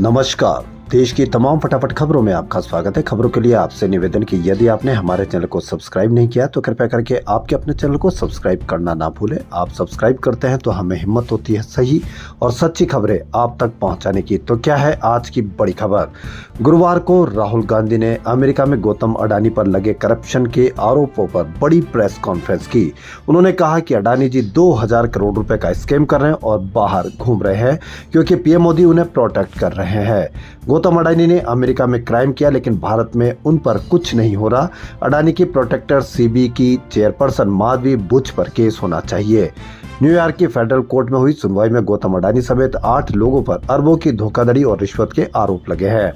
नमस्कार। देश की तमाम फटाफट खबरों में आपका स्वागत है। खबरों के लिए आपसे निवेदन कि यदि आपने हमारे चैनल को सब्सक्राइब नहीं किया तो कृपया करके आपके अपने चैनल को सब्सक्राइब करना ना भूलें। आप सब्सक्राइब करते हैं तो हमें हिम्मत होती है सही और सच्ची खबरें आप तक पहुंचाने की। तो क्या है आज की बड़ी खबर? गुरुवार को राहुल गांधी ने अमेरिका में गौतम अडानी पर लगे करप्शन के आरोपों पर बड़ी प्रेस कॉन्फ्रेंस की। उन्होंने कहा कि अडानी जी 2000 करोड़ रुपए का स्कैम कर रहे हैं और बाहर घूम रहे हैं क्योंकि पीएम मोदी उन्हें प्रोटेक्ट कर रहे हैं। गौतम अडानी ने अमेरिका में क्राइम किया लेकिन भारत में उन पर कुछ नहीं हो रहा। अडानी की प्रोटेक्टर सीबी की चेयरपर्सन माधवी बुच पर केस होना चाहिए। न्यूयॉर्क की फेडरल कोर्ट में हुई सुनवाई में गौतम अडानी समेत 8 लोगों पर अरबों की धोखाधड़ी और रिश्वत के आरोप लगे हैं।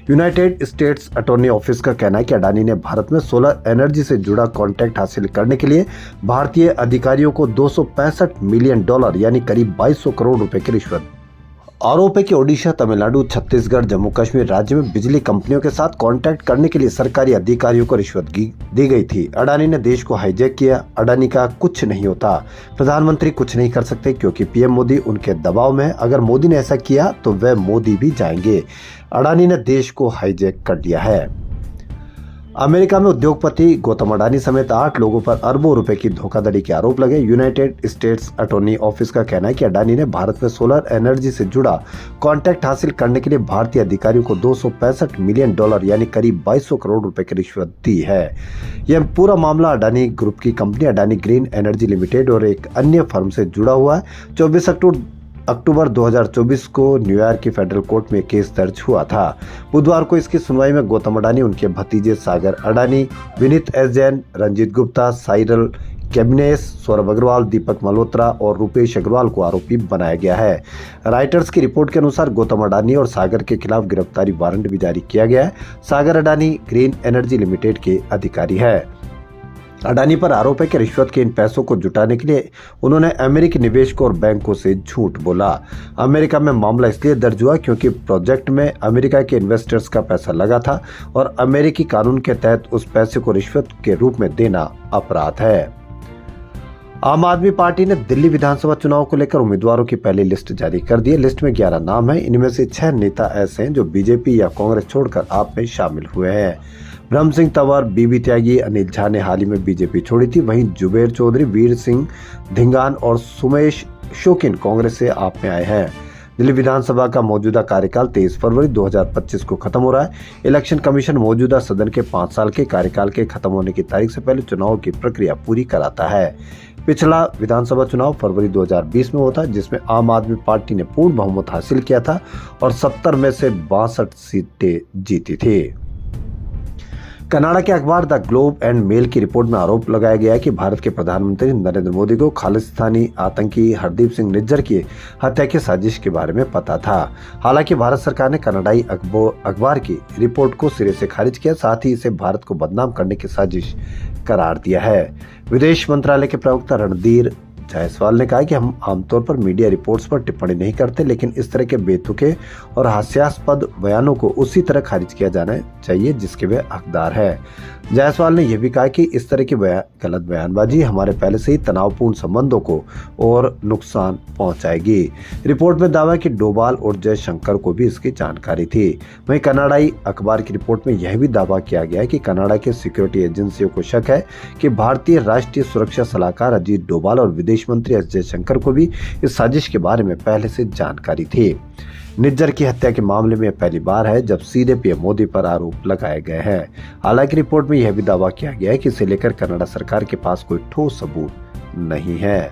यूनाइटेड स्टेट्स अटॉर्नी ऑफिस का कहना है कि अडानी ने भारत में सोलर एनर्जी से जुड़ा कॉन्ट्रैक्ट हासिल करने के लिए भारतीय अधिकारियों को $265 मिलियन यानी करीब 2200 करोड़ रुपए की रिश्वत। आरोप है कि ओडिशा, तमिलनाडु, छत्तीसगढ़, जम्मू कश्मीर राज्य में बिजली कंपनियों के साथ कॉन्ट्रैक्ट करने के लिए सरकारी अधिकारियों को रिश्वत दी गई थी। अडानी ने देश को हाईजैक किया। अडानी का कुछ नहीं होता। प्रधानमंत्री कुछ नहीं कर सकते क्योंकि पीएम मोदी उनके दबाव में है। अगर मोदी ने ऐसा किया तो वह मोदी भी जाएंगे। अडानी ने देश को हाईजैक कर लिया है। अमेरिका में उद्योगपति गौतम अडानी समेत 8 लोगों पर अरबों रुपए की धोखाधड़ी के आरोप लगे। यूनाइटेड स्टेट्स अटॉर्नी ऑफिस का कहना है कि अडानी ने भारत में सोलर एनर्जी से जुड़ा कॉन्ट्रैक्ट हासिल करने के लिए भारतीय अधिकारियों को $265 मिलियन यानी करीब 2200 करोड़ रुपए की रिश्वत दी है। यह पूरा मामला अडानी ग्रुप की company Adani green energy limited और एक अन्य फर्म से जुड़ा हुआ है। 24 अक्टूबर 2024 को न्यूयॉर्क की फेडरल कोर्ट में केस दर्ज हुआ था। बुधवार को इसकी सुनवाई में गौतम अडानी, उनके भतीजे सागर अडानी, विनीत एस जैन, रंजीत गुप्ता, साइरल कैबिनेस, सौरभ अग्रवाल, दीपक मल्होत्रा और रुपेश अग्रवाल को आरोपी बनाया गया है। राइटर्स की रिपोर्ट के अनुसार गौतम अडानी और सागर के खिलाफ गिरफ्तारी वारंट भी जारी किया गया है। सागर अडानी ग्रीन एनर्जी लिमिटेड के अधिकारी है। अडानी पर आरोप है कि रिश्वत के इन पैसों को जुटाने के लिए उन्होंने अमेरिकी निवेशकों और बैंकों से झूठ बोला। अमेरिका में मामला इसलिए दर्ज हुआ क्योंकि प्रोजेक्ट में अमेरिका के इन्वेस्टर्स का पैसा लगा था और अमेरिकी कानून के तहत उस पैसे को रिश्वत के रूप में देना अपराध है। आम आदमी पार्टी ने दिल्ली विधानसभा चुनाव को लेकर उम्मीदवारों की पहली लिस्ट जारी कर दी है। लिस्ट में 11 नाम हैं। इनमें से 6 नेता ऐसे हैं जो बीजेपी या कांग्रेस छोड़कर आप में शामिल हुए हैं। ब्रह्म सिंह तंवर, बीबी त्यागी, अनिल झा ने हाल ही में बीजेपी छोड़ी थी। वहीं जुबेर चौधरी, वीर सिंह धिंगान और सुमेश शौकीन कांग्रेस से आप में आए हैं। दिल्ली विधानसभा का मौजूदा कार्यकाल 23 फरवरी 2025 को खत्म हो रहा है। इलेक्शन कमीशन मौजूदा सदन के 5 साल के कार्यकाल के खत्म होने की तारीख से पहले चुनाव की प्रक्रिया पूरी कराता है। पिछला विधानसभा चुनाव फरवरी 2020 में हुआ था जिसमें आम आदमी पार्टी ने पूर्ण बहुमत हासिल किया था और 70 में से 62 सीटें जीती थी। कनाडा के अखबार द ग्लोब एंड मेल की रिपोर्ट में आरोप लगाया गया है कि भारत के प्रधानमंत्री नरेंद्र मोदी को खालिस्तानी आतंकी हरदीप सिंह निज्जर की हत्या की साजिश के बारे में पता था। हालांकि भारत सरकार ने कनाडाई अखबार की रिपोर्ट को सिरे से खारिज किया, साथ ही इसे भारत को बदनाम करने की साजिश करार दिया है। विदेश मंत्रालय के प्रवक्ता रणधीर जायसवाल ने कहा कि हम आमतौर पर मीडिया रिपोर्ट्स पर टिप्पणी नहीं करते, लेकिन इस तरह के बेतुके और हास्यास्पद बयानों को उसी तरह खारिज किया जाना चाहिए जिसके वे हकदार है। जायसवाल ने यह भी कहा कि इस तरह की गलत बयानबाजी हमारे पहले से ही तनावपूर्ण संबंधों को और नुकसान पहुंचाएगी। रिपोर्ट में दावा है कि डोभाल और जयशंकर को भी इसकी जानकारी थी। वहीं कनाडाई अखबार की रिपोर्ट में यह भी दावा किया गया है कि कनाडा के सिक्योरिटी एजेंसियों को शक है कि भारतीय राष्ट्रीय सुरक्षा सलाहकार अजीत डोभाल और विदेश मंत्री एस जयशंकर को भी इस साजिश के बारे में पहले से जानकारी थी। निज्जर की हत्या के मामले में पहली बार है जब सीधे पीएम मोदी पर आरोप लगाए गए हैं। हालांकि रिपोर्ट में यह भी दावा किया गया है कि इसे लेकर कनाडा सरकार के पास कोई ठोस सबूत नहीं है।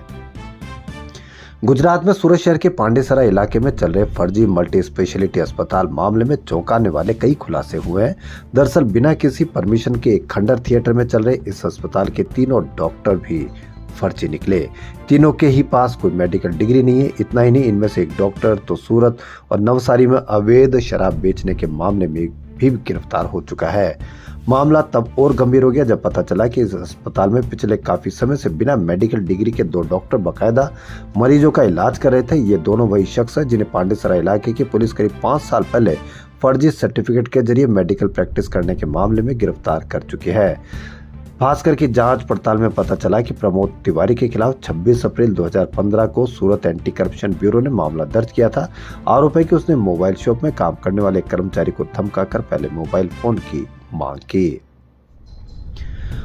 गुजरात में सूरत शहर के पांडेसरा इलाके में चल रहे फर्जी मल्टी स्पेशलिटी अस्पताल मामले में चौंकाने वाले कई खुलासे हुए हैं। दरअसल बिना किसी परमिशन के एक खंडर थिएटर में चल रहे इस अस्पताल के तीनों डॉक्टर भी फर्जी निकले। तीनों के ही पास कोई मेडिकल डिग्री नहीं है। इतना ही नहीं, इनमें से एक डॉक्टर तो सूरत और नवसारी में अवैध शराब बेचने के मामले में भी गिरफ्तार हो चुका है। मामला तब और गंभीर हो गया जब पता चला कि इस अस्पताल में पिछले काफी समय से बिना मेडिकल डिग्री के 2 डॉक्टर बकायदा मरीजों का इलाज कर रहे थे। ये दोनों वही शख्स हैं जिन्हें पांडेसरा इलाके की पुलिस करीब 5 साल पहले फर्जी सर्टिफिकेट के जरिए मेडिकल प्रैक्टिस करने के मामले में गिरफ्तार कर चुकी है। भास्कर की जांच पड़ताल में पता चला कि प्रमोद तिवारी के खिलाफ 26 अप्रैल 2015 को सूरत एंटी करप्शन ब्यूरो ने मामला दर्ज किया था। आरोप है कि उसने मोबाइल शॉप में काम करने वाले कर्मचारी को धमकाकर पहले मोबाइल फोन की मांग की।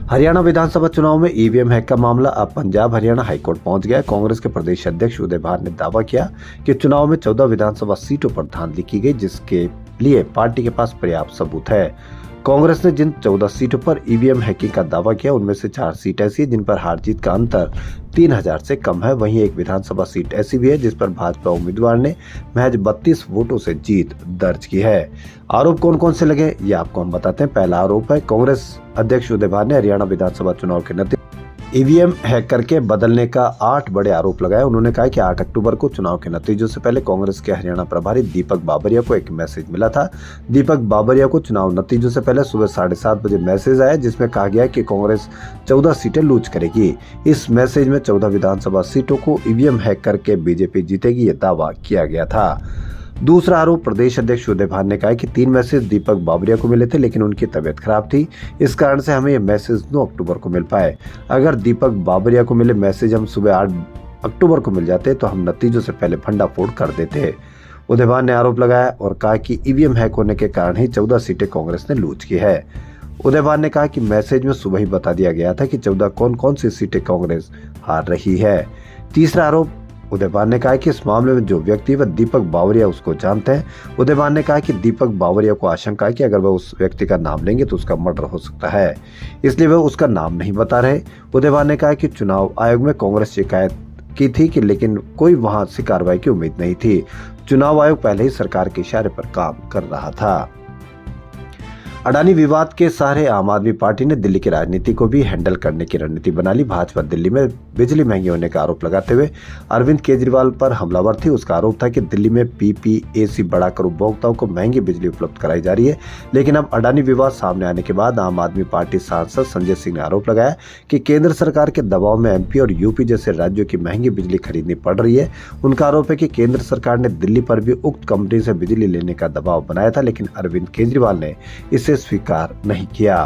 हरियाणा विधानसभा चुनाव में ईवीएम हैक का मामला अब पंजाब हरियाणा हाईकोर्ट पहुंच गया। कांग्रेस के प्रदेश अध्यक्ष उदय भान ने दावा किया कि चुनाव में 14 विधानसभा सीटों पर धांधली की गई, जिसके लिए पार्टी के पास पर्याप्त सबूत है। कांग्रेस ने जिन 14 सीटों पर ईवीएम हैकिंग का दावा किया, उनमें से 4 सीट ऐसी जिन पर हार जीत का अंतर 3000 से कम है। वहीं एक विधानसभा सीट ऐसी भी है जिस पर भाजपा उम्मीदवार ने महज 32 वोटों से जीत दर्ज की है। आरोप कौन कौन से लगे, ये आपको हम बताते हैं। पहला आरोप है, कांग्रेस अध्यक्ष उदय भान ने हरियाणा विधानसभा चुनाव के नतीजे ईवीएम हैक करके बदलने का 8 बड़े आरोप लगाए। उन्होंने कहा कि 8 अक्टूबर को चुनाव के नतीजों से पहले कांग्रेस के हरियाणा प्रभारी दीपक बाबरिया को एक मैसेज मिला था। दीपक बाबरिया को चुनाव नतीजों से पहले सुबह 7:30 बजे मैसेज आया, जिसमें कहा गया कि कांग्रेस 14 सीटें लूज करेगी। इस मैसेज में 14 विधानसभा सीटों को ईवीएम हैक करके बीजेपी जीतेगी, ये दावा किया गया था। दूसरा आरोप, प्रदेश अध्यक्ष उदय भान ने कहा कि 3 मैसेज दीपक बाबरिया को मिले थे, लेकिन उनकी तबीयत खराब थी। इस कारण से हमें ये मैसेज 9 अक्टूबर को मिल पाए। अगर दीपक बाबरिया को मिले मैसेज हम सुबह 8 अक्टूबर को मिल जाते तो हम नतीजों से पहले भंडाफोड़ कर देते। उदय भान ने आरोप लगाया और कहा कि ईवीएम हैक होने के कारण ही 14 सीटें कांग्रेस ने लूज की है। उदय भान ने कहा कि मैसेज में सुबह ही बता दिया गया था कि 14 कौन कौन सी सीटें कांग्रेस हार रही है। तीसरा आरोप, उदय भान ने कहा कि इस मामले में जो व्यक्ति वह दीपक बावरिया उसको जानते हैं। उदय भान ने कहा कि दीपक बावरिया को आशंका है कि अगर वह उस व्यक्ति का नाम लेंगे तो उसका मर्डर हो सकता है, इसलिए वह उसका नाम नहीं बता रहे। उदय भान ने कहा कि चुनाव आयोग में कांग्रेस शिकायत की थी कि लेकिन कोई वहां से कार्रवाई की उम्मीद नहीं थी। चुनाव आयोग पहले ही सरकार के इशारे पर काम कर रहा था। अडानी विवाद के सहारे आम आदमी पार्टी ने दिल्ली की राजनीति को भी हैंडल करने की रणनीति बना ली। भाजपा दिल्ली में बिजली महंगी होने का आरोप लगाते हुए अरविंद केजरीवाल पर हमलावर थी। उसका आरोप था कि दिल्ली में पीपीएसी बढ़ाकर उपभोक्ताओं को महंगी बिजली उपलब्ध कराई जा रही है। लेकिन अब अडानी विवाद सामने आने के बाद आम आदमी पार्टी सांसद संजय सिंह ने आरोप लगाया कि केंद्र सरकार के दबाव में एमपी और यूपी जैसे राज्यों की महंगी बिजली खरीदनी पड़ रही है। उनका आरोप है कि केंद्र सरकार ने दिल्ली पर भी उक्त कंपनी से बिजली लेने का दबाव बनाया था, लेकिन अरविंद केजरीवाल ने इसे स्वीकार नहीं किया।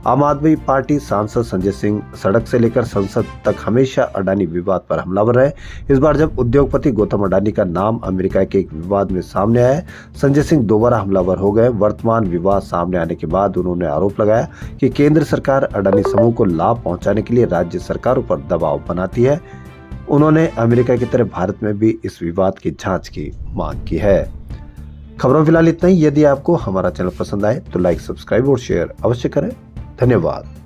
आम आदमी पार्टी सांसद संजय सिंह सड़क से लेकर संसद तक हमेशा अडानी विवाद पर हमलावर रहे। इस बार जब उद्योगपति गौतम अडानी का नाम अमेरिका के एक विवाद में सामने आया, संजय सिंह दोबारा हमलावर हो गए। वर्तमान विवाद सामने आने के बाद उन्होंने आरोप लगाया कि केंद्र सरकार अडानी समूह को लाभ पहुंचाने के लिए राज्य सरकारों पर दबाव बनाती है। उन्होंने अमेरिका की तरह भारत में भी इस विवाद की जांच की मांग की है। खबरों फिलहाल इतना ही। यदि आपको हमारा चैनल पसंद आए तो लाइक, सब्सक्राइब और शेयर अवश्य करें। धन्यवाद।